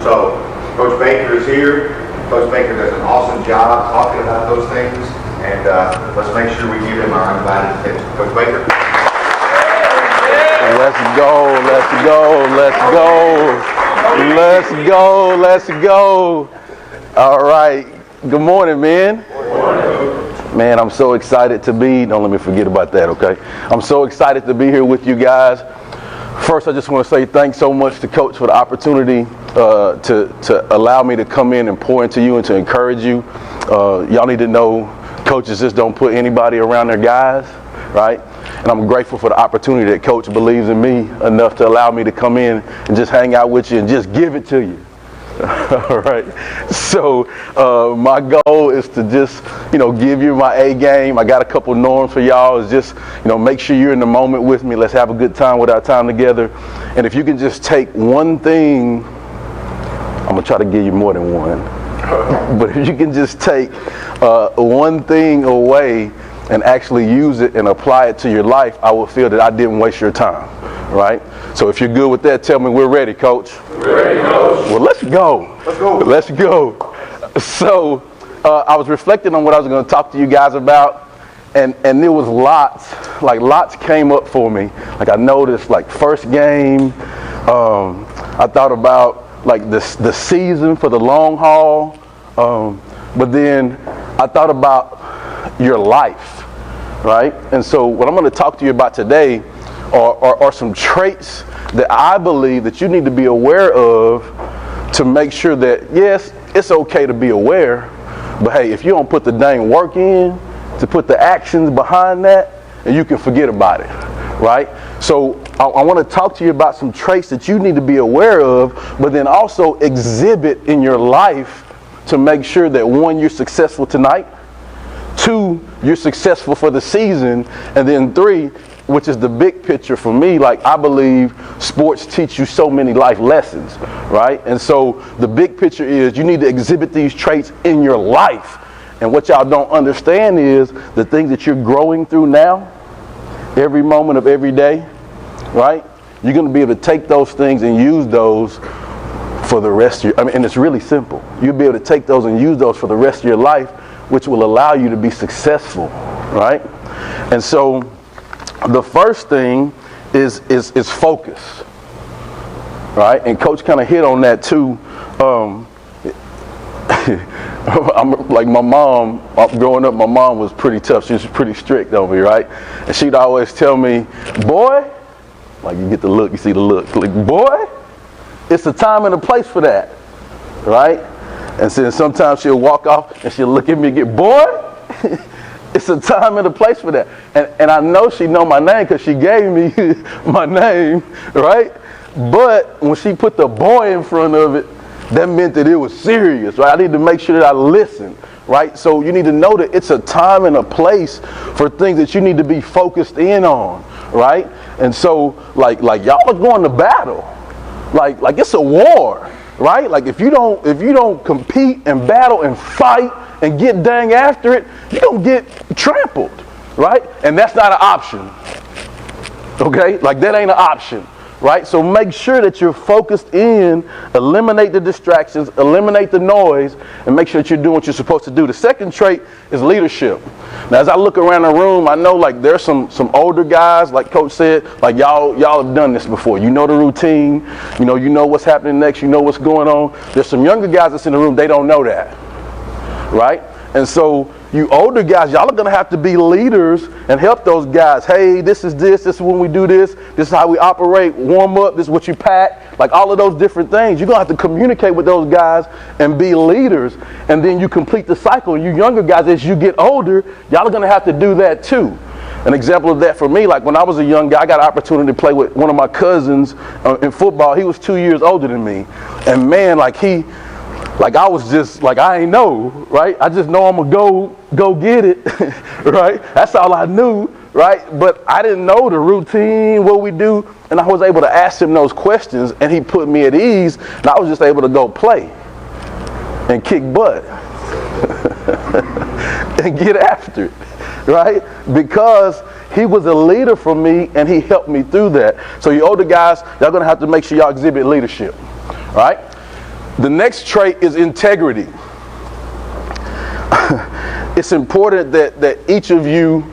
So, Coach Baker is here. Coach Baker does an awesome job talking about those things, and let's make sure we give him our undivided attention. Coach Baker. Let's go, let's go, let's go, let's go, let's go. All right, good morning, man. Good morning. Man, I'm so excited to be, don't let me forget about that, okay? I'm so excited to be here with you guys. First, I just want to say thanks so much to Coach for the opportunity to allow me to come in and pour into you and to encourage you. Y'all need to know coaches just don't put anybody around their guys, right? And I'm grateful for the opportunity that Coach believes in me enough to allow me to come in and just hang out with you and just give it to you. All right. So my goal is to just, give you my A game. I got a couple norms for y'all. Is just, make sure you're in the moment with me. Let's have a good time with our time together. And if you can just take one thing, I'm gonna try to give you more than one. But if you can just take one thing away and actually use it and apply it to your life, I will feel that I didn't waste your time, right? So if you're good with that, tell me we're ready, Coach. We're ready, Coach. Well, let's go. Let's go. Let's go. So I was reflecting on what I was going to talk to you guys about, and there was lots came up for me. Like I noticed, first game, I thought about the season for the long haul, but then I thought about your life, right? And so what I'm going to talk to you about today are some traits that I believe that you need to be aware of to make sure that, yes, it's okay to be aware, but hey, if you don't put the dang work in to put the actions behind that, and you can forget about it, right? So I want to talk to you about some traits that you need to be aware of, but then also exhibit in your life to make sure that, one, you're successful tonight, two, you're successful for the season, and then three, which is the big picture for me, I believe sports teach you so many life lessons, right? And so the big picture is you need to exhibit these traits in your life. And what y'all don't understand is the things that you're growing through now, every moment of every day, right? You're going to be able to take those things and use those for the rest of your, and it's really simple. You'll be able to take those and use those for the rest of your life, which will allow you to be successful, right? And so the first thing is focus, right? And Coach kind of hit on that too. I'm like my mom, growing up, my mom was pretty tough. She was pretty strict on me, right? And she'd always tell me, boy, you get the look, you see the look, boy, it's a time and a place for that, right? And then sometimes she'll walk off and she'll look at me and get, boy, it's a time and a place for that. And I know she know my name because she gave me my name, right? But when she put the boy in front of it, that meant that it was serious, right? I need to make sure that I listen, right? So you need to know that it's a time and a place for things that you need to be focused in on, right? And so like y'all are going to battle. Like it's a war, right? Like if you don't compete and battle and fight and get dang after it, you're gonna get trampled, right? And that's not an option. Okay? That ain't an option, right? So make sure that you're focused in, eliminate the distractions, eliminate the noise, and make sure that you're doing what you're supposed to do. The second trait is leadership. Now, as I look around the room, I know there's some older guys, like Coach said, y'all have done this before. You know the routine, you know what's happening next, you know what's going on. There's some younger guys that's in the room, they don't know that, right? And so you older guys, y'all are going to have to be leaders and help those guys. Hey, this is when we do this is how we operate, warm up, this is what you pack, all of those different things. You're going to have to communicate with those guys and be leaders, and then you complete the cycle. And you younger guys, as you get older, y'all are going to have to do that too. An example of that for me, when I was a young guy, I got an opportunity to play with one of my cousins in football. He was 2 years older than me, and man, I was just I ain't know, right? I just know I'm gonna go get it, right? That's all I knew, right? But I didn't know the routine, what we do, and I was able to ask him those questions, and he put me at ease, and I was just able to go play and kick butt and get after it, right? Because he was a leader for me, and he helped me through that. So you older guys, y'all gonna have to make sure y'all exhibit leadership, right? The next trait is integrity. It's important that each of you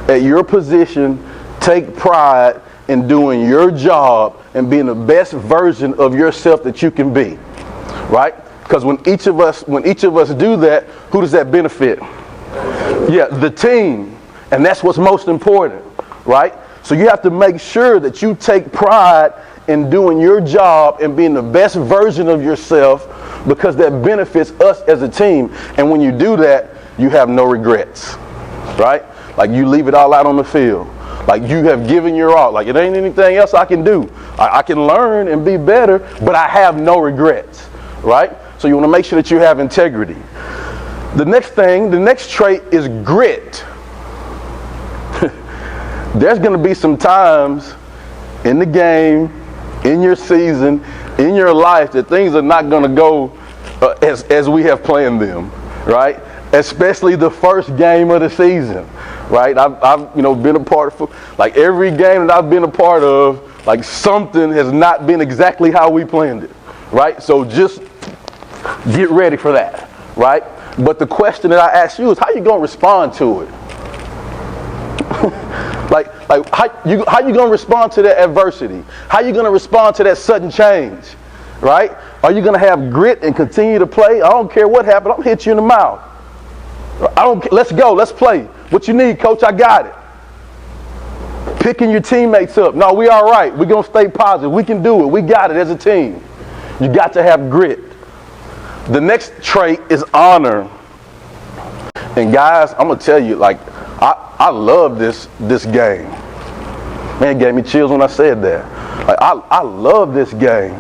at your position take pride in doing your job and being the best version of yourself that you can be, right? Because when each of us do that, who does that benefit? Yeah, the team. And that's what's most important, right? So you have to make sure that you take pride in doing your job and being the best version of yourself, because that benefits us as a team. And when you do that, you have no regrets, right? Like, you leave it all out on the field. Like, you have given your all. Like, it ain't anything else I can do. I can learn and be better, but I have no regrets, right? So you want to make sure that you have integrity. The next trait is grit. There's going to be some times in the game, in your season, in your life, that things are not going to go as we have planned them, right? Especially the first game of the season, right? I've been a part of, like, every game that I've been a part of, like, something has not been exactly how we planned it, right? So just get ready for that, right? But the question that I ask you is, how you going to respond to it? like how you going to respond to that adversity? How you going to respond to that sudden change, right? Are you going to have grit and continue to play? I don't care what happened. I'm going to hit you in the mouth. Let's go. Let's play. What you need, coach? I got it. Picking your teammates up. No, we all right. We're going to stay positive. We can do it. We got it as a team. You got to have grit. The next trait is honor. And guys, I'm going to tell you, like, I love this game. Man, it gave me chills when I said that. Like, I love this game.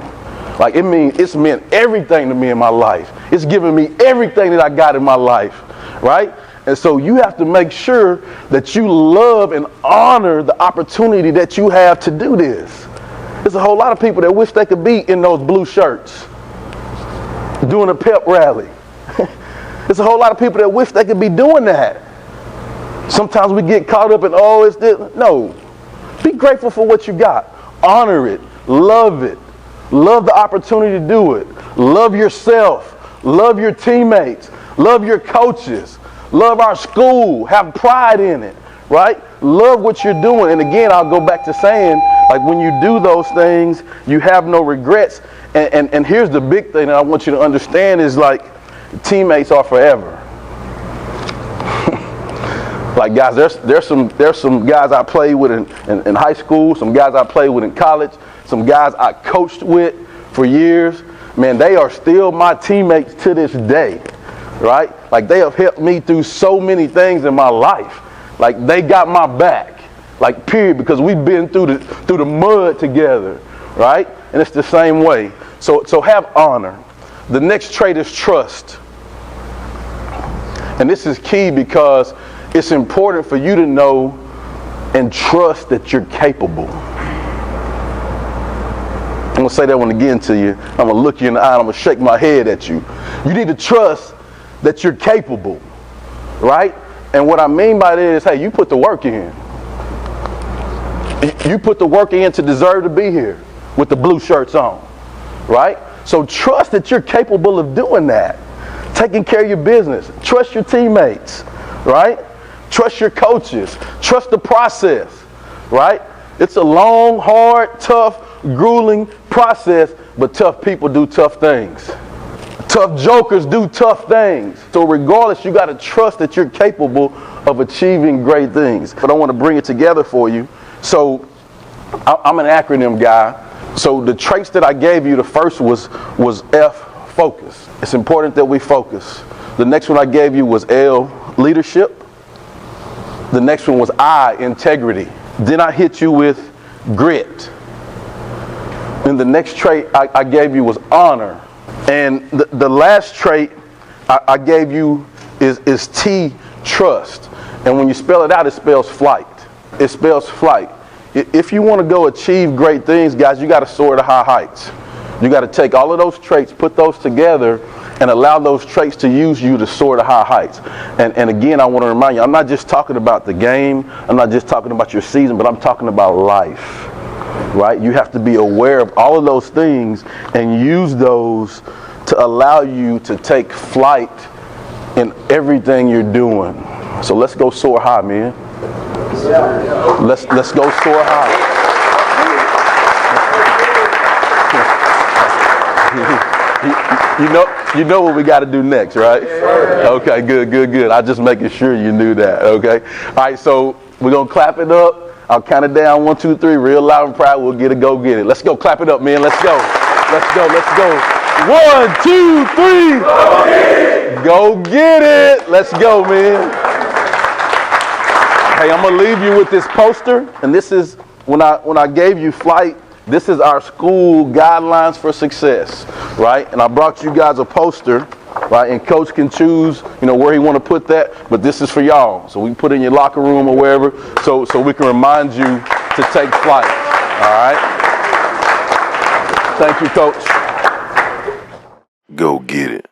Like, it's meant everything to me in my life. It's given me everything that I got in my life, right? And so you have to make sure that you love and honor the opportunity that you have to do this. There's a whole lot of people that wish they could be in those blue shirts doing a pep rally. There's a whole lot of people that wish they could be doing that. Sometimes we get caught up in, oh, it's this. No. Be grateful for what you got. Honor it. Love it. Love the opportunity to do it. Love yourself. Love your teammates. Love your coaches. Love our school. Have pride in it, right? Love what you're doing. And again, I'll go back to saying, like, when you do those things, you have no regrets. And here's the big thing that I want you to understand is, like, teammates are forever. Like, guys, there's some guys I played with in high school, some guys I played with in college, some guys I coached with for years. Man, they are still my teammates to this day, right? Like, they have helped me through so many things in my life. Like, they got my back, like, period, because we've been through the mud together, right? And it's the same way. So have honor. The next trait is trust. And this is key because it's important for you to know and trust that you're capable. I'm going to say that one again to you. I'm going to look you in the eye and I'm going to shake my head at you. You need to trust that you're capable, right? And what I mean by that is, hey, you put the work in. You put the work in to deserve to be here with the blue shirts on, right? So trust that you're capable of doing that. Taking care of your business. Trust your teammates, right? Trust your coaches. Trust the process, right? It's a long, hard, tough, grueling process, but tough people do tough things. Tough jokers do tough things. So regardless, you got to trust that you're capable of achieving great things. But I want to bring it together for you. So I'm an acronym guy. So the traits that I gave you, the first was F, focus. It's important that we focus. The next one I gave you was L, leadership. The next one was I, integrity. Then I hit you with grit. And the next trait I gave you was honor. And the last trait I gave you is T, trust. And when you spell it out, it spells flight. It spells flight. If you want to go achieve great things, guys, you got to soar to high heights. You got to take all of those traits, put those together, and allow those traits to use you to soar to high heights. And again, I want to remind you, I'm not just talking about the game. I'm not just talking about your season, but I'm talking about life, right? You have to be aware of all of those things and use those to allow you to take flight in everything you're doing. So let's go soar high, man. Let's go soar high. You know what we got to do next, right? Okay, good. I'm just making sure you knew that, okay? All right, so we're going to clap it up. I'll count it down, 1, 2, 3, real loud and proud. We'll go get it. Let's go, clap it up, man. Let's go. 1, 2, 3. Go get it. Let's go, man. Hey, I'm going to leave you with this poster, and this is, when I gave you flight, this is our school guidelines for success, right? And I brought you guys a poster, right? And coach can choose, where he want to put that, but this is for y'all. So we can put it in your locker room or wherever, so we can remind you to take flight, all right? Thank you, coach. Go get it.